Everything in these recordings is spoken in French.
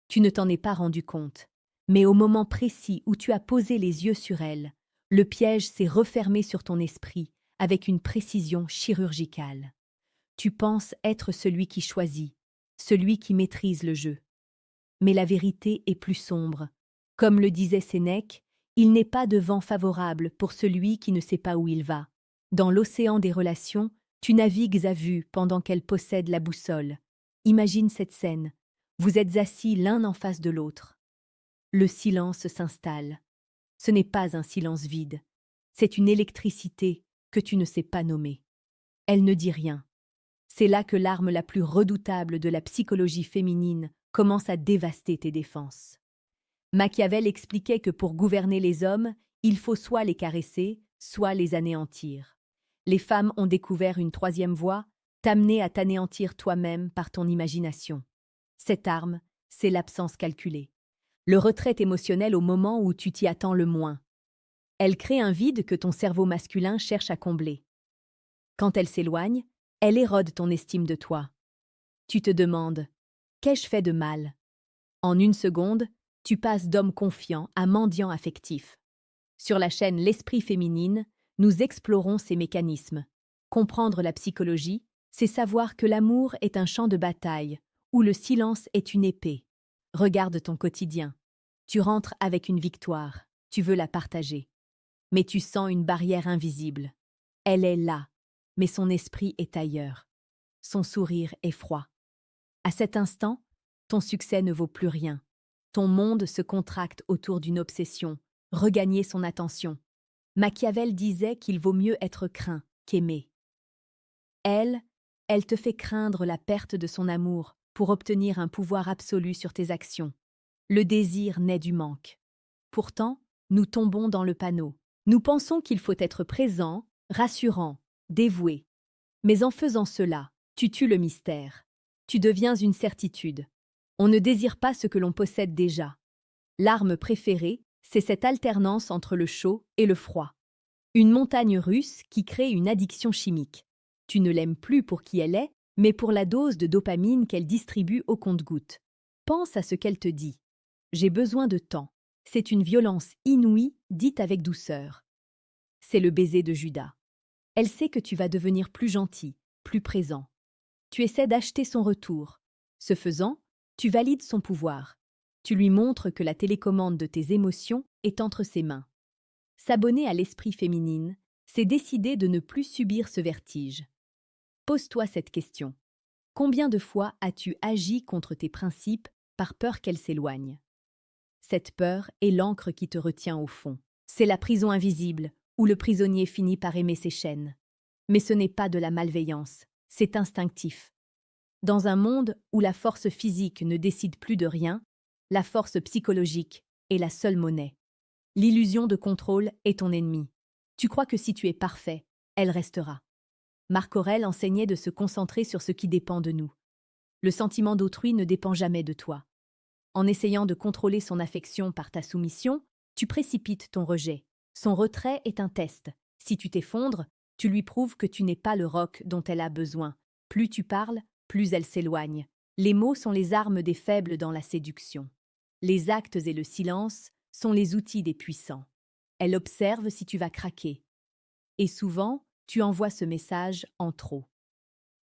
Tu ne t'en es pas rendu compte. Mais au moment précis où tu as posé les yeux sur elle, le piège s'est refermé sur ton esprit avec une précision chirurgicale. Tu penses être celui qui choisit, celui qui maîtrise le jeu. Mais la vérité est plus sombre. Comme le disait Sénèque, il n'est pas de vent favorable pour celui qui ne sait pas où il va. Dans l'océan des relations, tu navigues à vue pendant qu'elle possède la boussole. Imagine cette scène. Vous êtes assis l'un en face de l'autre. Le silence s'installe. Ce n'est pas un silence vide. C'est une électricité que tu ne sais pas nommer. Elle ne dit rien. C'est là que l'arme la plus redoutable de la psychologie féminine commence à dévaster tes défenses. Machiavel expliquait que pour gouverner les hommes, il faut soit les caresser, soit les anéantir. Les femmes ont découvert une troisième voie, t'amener à t'anéantir toi-même par ton imagination. Cette arme, c'est l'absence calculée. Le retrait émotionnel au moment où tu t'y attends le moins. Elle crée un vide que ton cerveau masculin cherche à combler. Quand elle s'éloigne, elle érode ton estime de toi. Tu te demandes « Qu'ai-je fait de mal ?» En une seconde, tu passes d'homme confiant à mendiant affectif. Sur la chaîne L'Esprit féminine, nous explorons ces mécanismes. Comprendre la psychologie, c'est savoir que l'amour est un champ de bataille, où le silence est une épée. Regarde ton quotidien. Tu rentres avec une victoire, tu veux la partager. Mais tu sens une barrière invisible. Elle est là, mais son esprit est ailleurs. Son sourire est froid. À cet instant, ton succès ne vaut plus rien. Ton monde se contracte autour d'une obsession, regagner son attention. Machiavel disait qu'il vaut mieux être craint qu'aimé. Elle te fait craindre la perte de son amour pour obtenir un pouvoir absolu sur tes actions. Le désir naît du manque. Pourtant, nous tombons dans le panneau. Nous pensons qu'il faut être présent, rassurant, dévoué. Mais en faisant cela, tu tues le mystère. Tu deviens une certitude. On ne désire pas ce que l'on possède déjà. L'arme préférée, c'est cette alternance entre le chaud et le froid. Une montagne russe qui crée une addiction chimique. Tu ne l'aimes plus pour qui elle est, mais pour la dose de dopamine qu'elle distribue au compte-gouttes. Pense à ce qu'elle te dit. J'ai besoin de temps. C'est une violence inouïe, dite avec douceur. C'est le baiser de Judas. Elle sait que tu vas devenir plus gentil, plus présent. Tu essaies d'acheter son retour. Ce faisant, tu valides son pouvoir. Tu lui montres que la télécommande de tes émotions est entre ses mains. S'abonner à l'esprit féminine, c'est décider de ne plus subir ce vertige. Pose-toi cette question. Combien de fois as-tu agi contre tes principes par peur qu'elles s'éloignent ? Cette peur est l'encre qui te retient au fond. C'est la prison invisible, où le prisonnier finit par aimer ses chaînes. Mais ce n'est pas de la malveillance, c'est instinctif. Dans un monde où la force physique ne décide plus de rien, la force psychologique est la seule monnaie. L'illusion de contrôle est ton ennemi. Tu crois que si tu es parfait, elle restera. Marc Aurèle enseignait de se concentrer sur ce qui dépend de nous. Le sentiment d'autrui ne dépend jamais de toi. En essayant de contrôler son affection par ta soumission, tu précipites ton rejet. Son retrait est un test. Si tu t'effondres, tu lui prouves que tu n'es pas le roc dont elle a besoin. Plus tu parles, plus elle s'éloigne. Les mots sont les armes des faibles dans la séduction. Les actes et le silence sont les outils des puissants. Elle observe si tu vas craquer. Et souvent, tu envoies ce message en trop.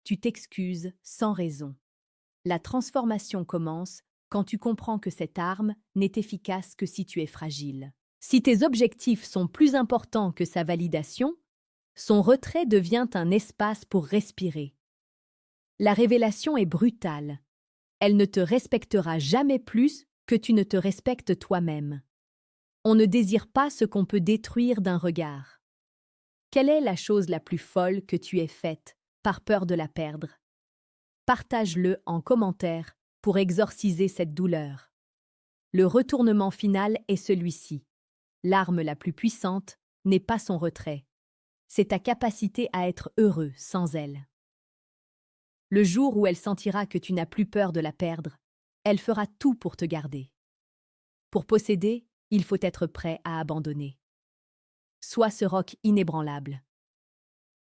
Tu t'excuses sans raison. La transformation commence quand tu comprends que cette arme n'est efficace que si tu es fragile. Si tes objectifs sont plus importants que sa validation, son retrait devient un espace pour respirer. La révélation est brutale. Elle ne te respectera jamais plus que tu ne te respectes toi-même. On ne désire pas ce qu'on peut détruire d'un regard. Quelle est la chose la plus folle que tu aies faite par peur de la perdre ? Partage-le en commentaire pour exorciser cette douleur. Le retournement final est celui-ci. L'arme la plus puissante n'est pas son retrait. C'est ta capacité à être heureux sans elle. Le jour où elle sentira que tu n'as plus peur de la perdre, elle fera tout pour te garder. Pour posséder, il faut être prêt à abandonner. Sois ce roc inébranlable.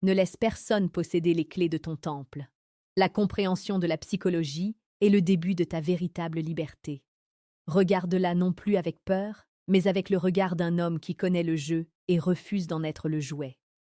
Ne laisse personne posséder les clés de ton temple. La compréhension de la psychologie est le début de ta véritable liberté. Regarde-la non plus avec peur, mais avec le regard d'un homme qui connaît le jeu et refuse d'en être le jouet.